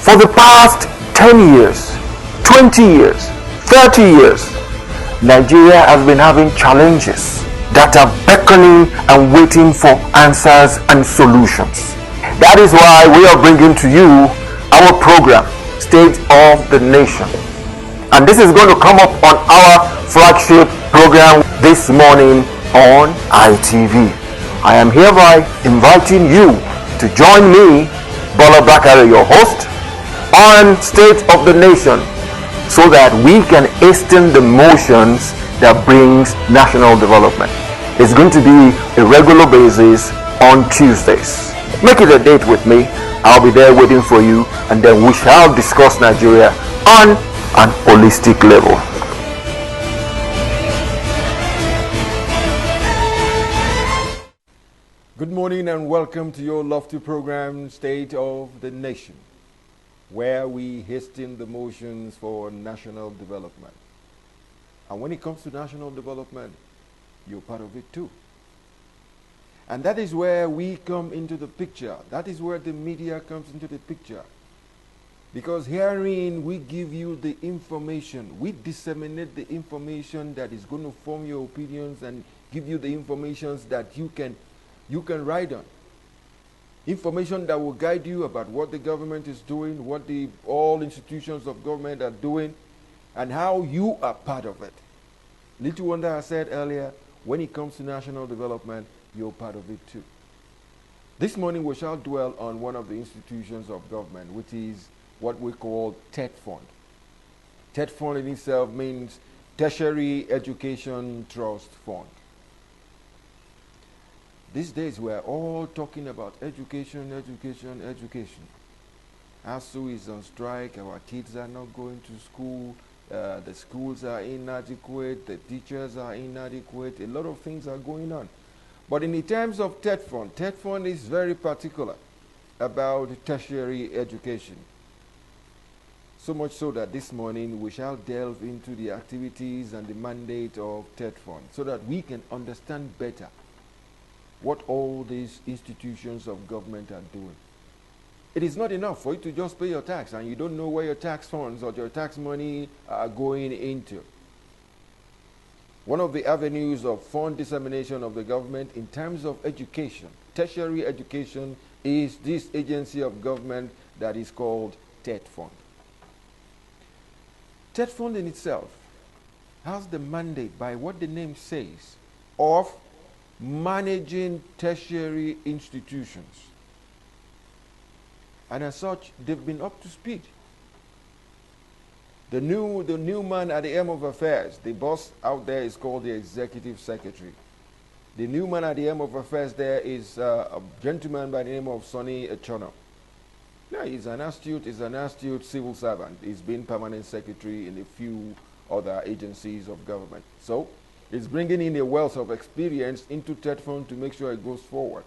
For the past 10 years, 20 years, 30 years, Nigeria has been having challenges that are beckoning and waiting for answers and solutions. That is why we are bringing to you our program, State of the Nation. And this is going to come up on our flagship program this morning on ITV. I am hereby inviting you to join me, Bola Bakare, your host, on State of the Nation, so that we can hasten the motions that brings national development. It's going to be a regular basis on Tuesdays. Make it a date with me. I'll be there waiting for you, and then we shall discuss Nigeria on an holistic level. Good morning and welcome to your lofty program, State of the Nation, where we hasten the motions for national development. And when it comes to national development, you're part of it too. And that is where we come into the picture. That is where the media comes into the picture. Because herein we give you the information. We disseminate the information that is going to form your opinions and give you the information that you can ride on. Information that will guide you about what the government is doing, what all institutions of government are doing, and how you are part of it. Little wonder I said earlier, when it comes to national development, you're part of it too. This morning we shall dwell on one of the institutions of government, which is what we call Tetfund. Tetfund in itself means Tertiary Education Trust Fund. These days we're all talking about education, education, education. ASU is on strike, our kids are not going to school, the schools are inadequate, the teachers are inadequate, a lot of things are going on. But in the terms of Tetfund, Tetfund is very particular about tertiary education. So much so that this morning we shall delve into the activities and the mandate of Tetfund so that we can understand better what all these institutions of government are doing. It is not enough for you to just pay your tax and you don't know where your tax funds or your tax money are going into. One of the avenues of fund dissemination of the government in terms of education, tertiary education, is this agency of government that is called Tetfund. Tetfund in itself has the mandate, by what the name says, of managing tertiary institutions. And as such, they've been up to speed. The new man at the helm of affairs, the boss out there is called the executive secretary. The new man at the helm of affairs there is a gentleman by the name of Sonny Echono. Yeah, he's an astute civil servant. He's been permanent secretary in a few other agencies of government. So he's bringing in a wealth of experience into Tetfund to make sure it goes forward.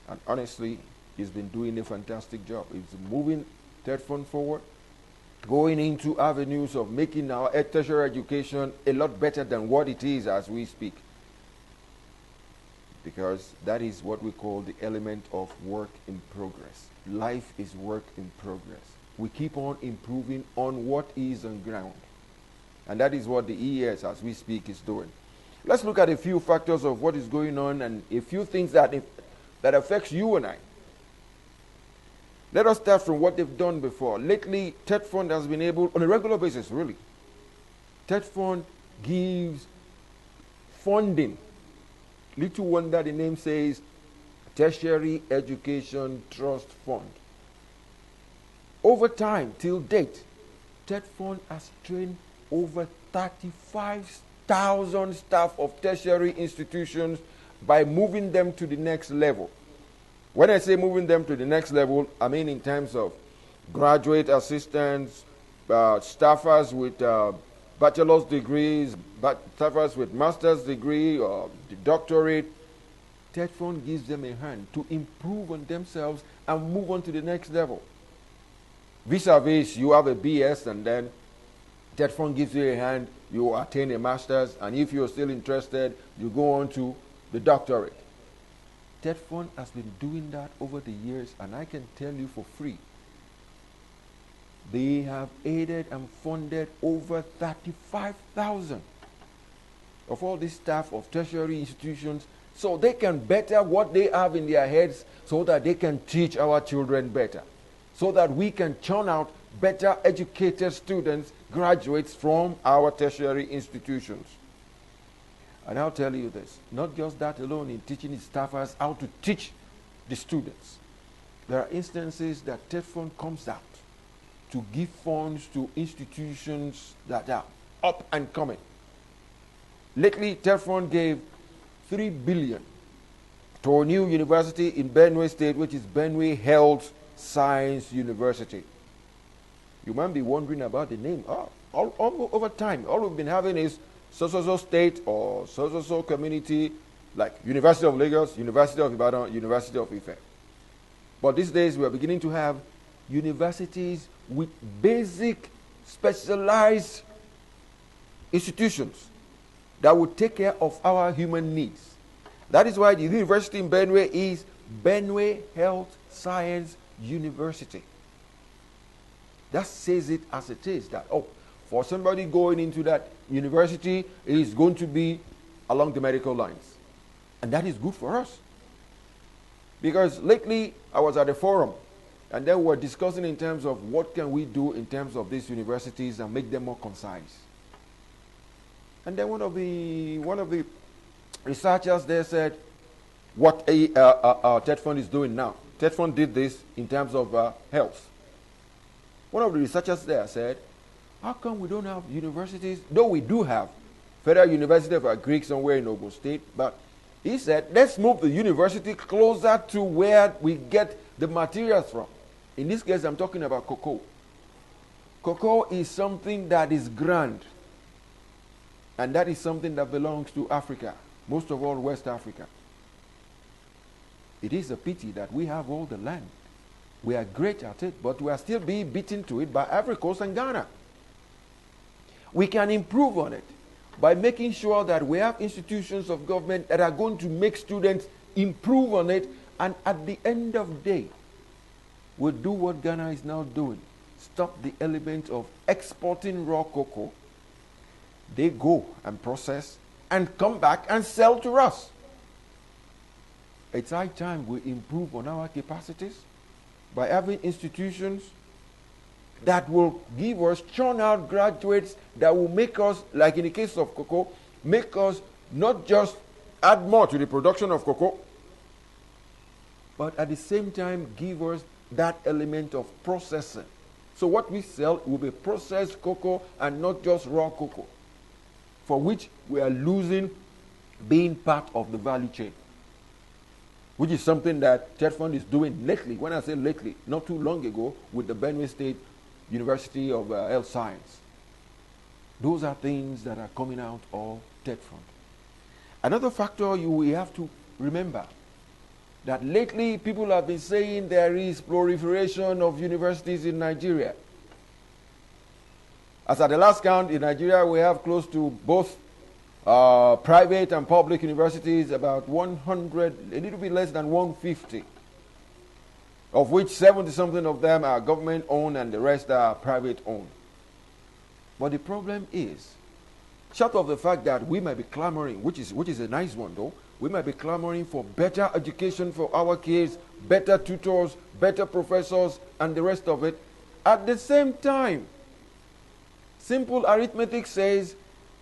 And honestly, he's been doing a fantastic job. He's moving Tetfund forward, going into avenues of making our tertiary education a lot better than what it is as we speak. Because that is what we call the element of work in progress. Life is work in progress. We keep on improving on what is on ground. And that is what the ES, as we speak, is doing. Let's look at a few factors of what is going on and a few things that affects you and I. Let us start from what they've done before. Lately, Tetfund has been able, on a regular basis, really. Tetfund gives funding. Little wonder the name says Tertiary Education Trust Fund. Over time, till date, Tetfund has trained over 35,000 staff of tertiary institutions by moving them to the next level. When I say moving them to the next level, I mean in terms of graduate assistants, staffers with bachelor's degrees, staffers with master's degree or the doctorate. Tetfund gives them a hand to improve on themselves and move on to the next level. Vis-a-vis, you have a BS and then Tetfund gives you a hand, you attain a master's, and if you're still interested, you go on to the doctorate. Tetfund has been doing that over the years, and I can tell you for free They have aided and funded over 35,000 of all this staff of tertiary institutions, so they can better what they have in their heads, so that they can teach our children better, so that we can churn out better educated students, graduates from our tertiary institutions. And I'll tell you this, not just that alone in teaching its staffers how to teach the students. There are instances that Tetfund comes out to give funds to institutions that are up and coming. Lately, Tetfund gave 3 billion to a new university in Benue State, which is Benue Health Science University. You might be wondering about the name. All over time, all we've been having is so state or so community, like University of Lagos, University of Ibadan, University of Ife. But these days, we are beginning to have universities with basic, specialized institutions that will take care of our human needs. That is why the university in Benue is Benue Health Science University. That says it as it is, that, for somebody going into that university, it is going to be along the medical lines. And that is good for us. Because lately, I was at a forum, and then we were discussing in terms of what can we do in terms of these universities and make them more concise. And then one of the researchers there said, what Tetfund is doing now. Tetfund did this in terms of health. One of the researchers there said, how come we don't have universities? Though we do have Federal University of Agric somewhere in Ogun State, but he said, let's move the university closer to where we get the materials from. In this case, I'm talking about cocoa. Cocoa is something that is grand. And that is something that belongs to Africa, most of all West Africa. It is a pity that we have all the land. We are great at it, but we are still being beaten to it by Ivory Coast and Ghana. We can improve on it by making sure that we have institutions of government that are going to make students improve on it, and at the end of the day, we'll do what Ghana is now doing. Stop the element of exporting raw cocoa. They go and process and come back and sell to us. It's high time we improve on our capacities by having institutions that will give us, churn out graduates that will make us, like in the case of cocoa, make us not just add more to the production of cocoa, but at the same time give us that element of processing. So what we sell will be processed cocoa and not just raw cocoa, for which we are losing being part of the value chain, which is something that Tetfund is doing lately. When I say lately, not too long ago, with the Benue State University of Health Science. Those are things that are coming out of Tetfund. Another factor we have to remember, that lately people have been saying there is proliferation of universities in Nigeria. As at the last count, in Nigeria, we have close to both private and public universities, about 100, a little bit less than 150, of which 70-something of them are government-owned and the rest are private-owned. But the problem is, short of the fact that we might be clamoring, which is a nice one though, we might be clamoring for better education for our kids, better tutors, better professors, and the rest of it. At the same time, simple arithmetic says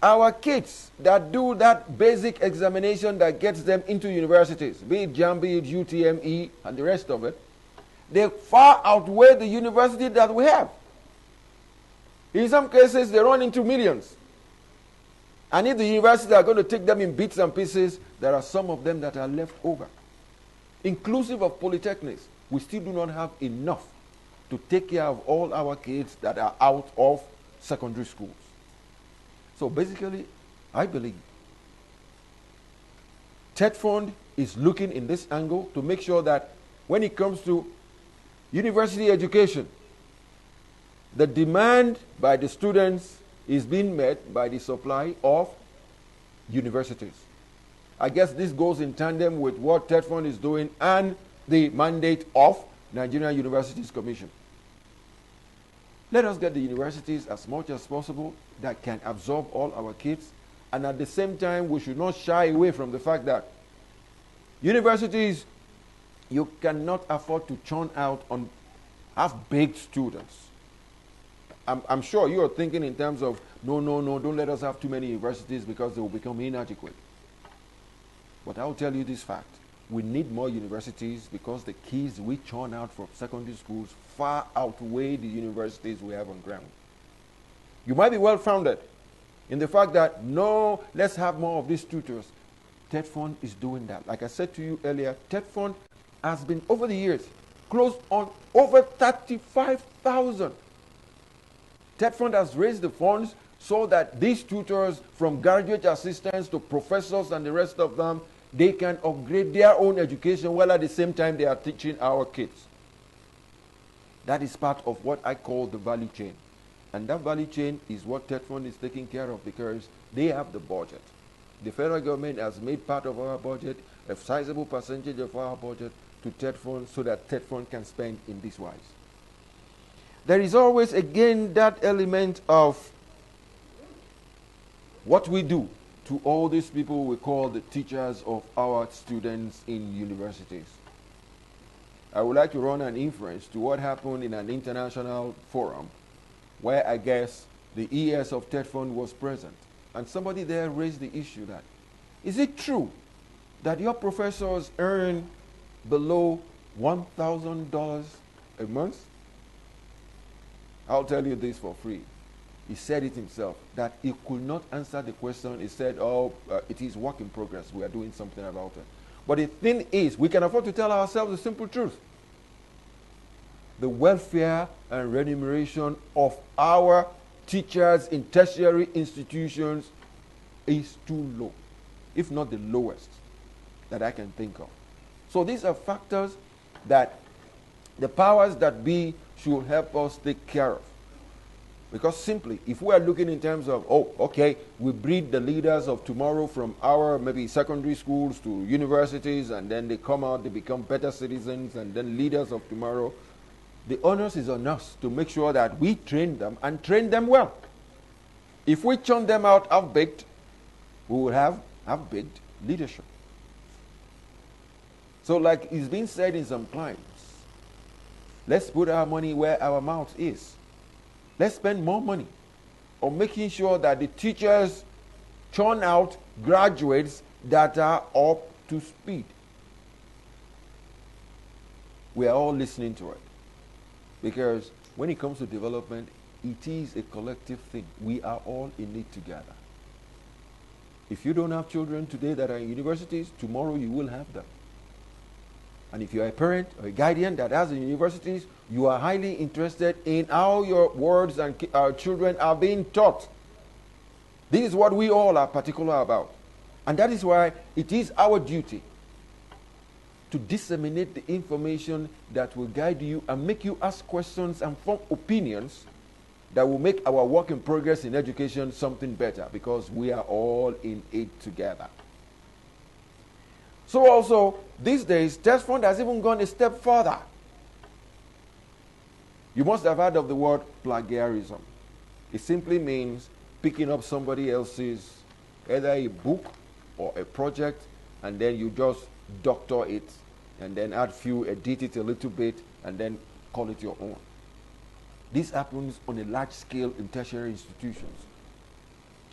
our kids that do that basic examination that gets them into universities, be it JAMB, be it UTME, and the rest of it, they far outweigh the university that we have. In some cases, they run into millions. And if the universities are going to take them in bits and pieces, there are some of them that are left over. Inclusive of polytechnics, we still do not have enough to take care of all our kids that are out of secondary schools. So basically, I believe Tetfund is looking in this angle to make sure that when it comes to university education, the demand by the students is being met by the supply of universities. I guess this goes in tandem with what Tetfund is doing and the mandate of Nigerian Universities Commission. Let us get the universities as much as possible that can absorb all our kids. And at the same time, we should not shy away from the fact that universities, you cannot afford to churn out on half-baked students. I'm sure you are thinking in terms of, no, don't let us have too many universities because they will become inadequate. But I'll tell you this fact. We need more universities because the kids we churn out from secondary schools far outweigh the universities we have on ground. You might be well-founded in the fact that, no, let's have more of these tutors. Tetfund is doing that. Like I said to you earlier, Tetfund has been, over the years, close on over 35,000. Tetfund has raised the funds so that these tutors, from graduate assistants to professors and the rest of them, they can upgrade their own education while at the same time they are teaching our kids. That is part of what I call the value chain. And that value chain is what Tetfund is taking care of because they have the budget. The federal government has made part of our budget, a sizable percentage of our budget, to Tetfund so that Tetfund can spend in this wise. There is always, again, that element of what we do to all these people we call the teachers of our students in universities. I would like to run an inference to what happened in an international forum where I guess the ES of Tetfund was present. And somebody there raised the issue that, is it true that your professors earn below $1,000 a month? I'll tell you this for free. He said it himself, that he could not answer the question. He said, it is work in progress. We are doing something about it. But the thing is, we can afford to tell ourselves the simple truth. The welfare and remuneration of our teachers in tertiary institutions is too low, if not the lowest that I can think of. So these are factors that the powers that be should help us take care of. Because simply, if we are looking in terms of, we breed the leaders of tomorrow from our maybe secondary schools to universities, and then they come out, they become better citizens, and then leaders of tomorrow, the onus is on us to make sure that we train them and train them well. If we churn them out half-baked, we will have half-baked leadership. So like it's been said in some climes, let's put our money where our mouth is. Let's spend more money on making sure that the teachers churn out graduates that are up to speed. We are all listening to it. Because when it comes to development, it is a collective thing. We are all in it together. If you don't have children today that are in universities, tomorrow you will have them. And if you are a parent or a guardian that has in universities, you are highly interested in how your words and our children are being taught. This is what we all are particular about. And that is why it is our duty to disseminate the information that will guide you and make you ask questions and form opinions that will make our work in progress in education something better, because we are all in it together. So also, these days, Tetfund has even gone a step further. You must have heard of the word plagiarism. It simply means picking up somebody else's, either a book or a project, and then you just doctor it, and then edit it a little bit, and then call it your own. This happens on a large scale in tertiary institutions.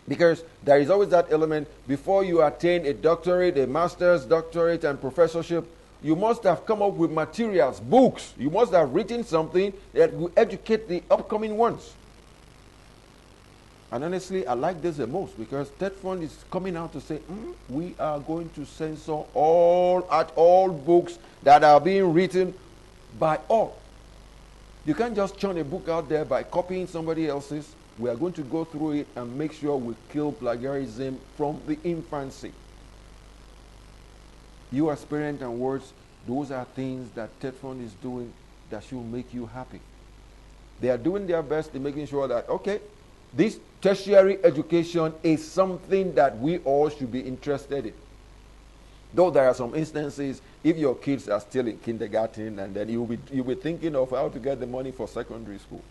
Because there is always that element, before you attain a doctorate, a master's, doctorate, and professorship, you must have come up with materials, books. You must have written something that will educate the upcoming ones. And honestly, I like this the most, because Tetfund is coming out to say, we are going to censor all books that are being written by all. You can't just churn a book out there by copying somebody else's. We are going to go through it and make sure we kill plagiarism from the infancy. You as parent and words, those are things that Tetfund is doing that should make you happy. They are doing their best in making sure that, this tertiary education is something that we all should be interested in. Though there are some instances, if your kids are still in kindergarten, and then you'll be thinking of how to get the money for secondary school.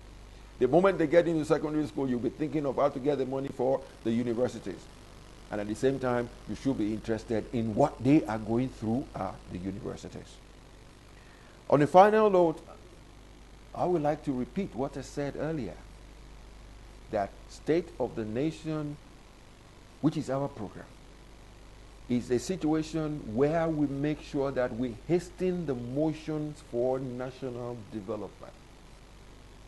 The moment they get into secondary school, you'll be thinking of how to get the money for the universities. And at the same time, you should be interested in what they are going through at the universities. On a final note, I would like to repeat what I said earlier, that State of the Nation, which is our program, is a situation where we make sure that we hasten the motions for national development.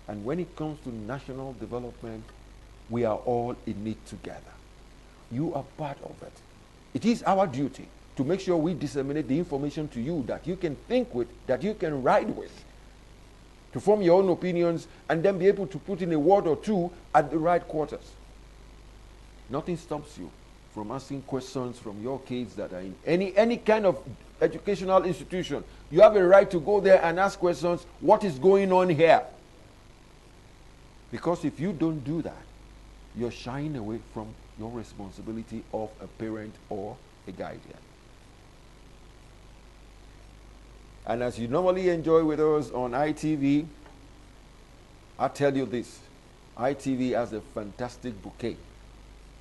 And when it comes to national development, we are all in it together. You are part of it. It is our duty to make sure we disseminate the information to you that you can think with, that you can ride with, to form your own opinions and then be able to put in a word or two at the right quarters. Nothing stops you from asking questions from your kids that are in any kind of educational institution. You have a right to go there and ask questions, what is going on here? Because if you don't do that, you're shying away from your responsibility of a parent or a guardian. And as you normally enjoy with us on ITV, I tell you this, ITV has a fantastic bouquet.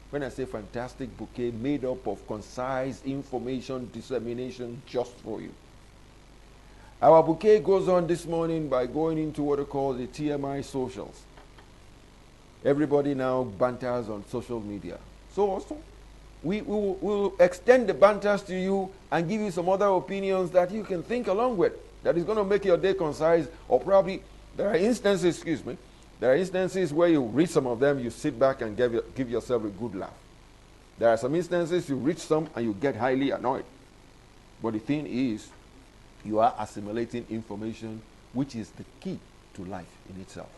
When I say fantastic bouquet, made up of concise information dissemination just for you. Our bouquet goes on this morning by going into what are called the TMI socials. Everybody now banters on social media. So also, we will extend the banters to you and give you some other opinions that you can think along with. That is going to make your day concise, or probably there are instances, there are instances where you read some of them, you sit back and give yourself a good laugh. There are some instances you read some and you get highly annoyed. But the thing is, you are assimilating information, which is the key to life in itself.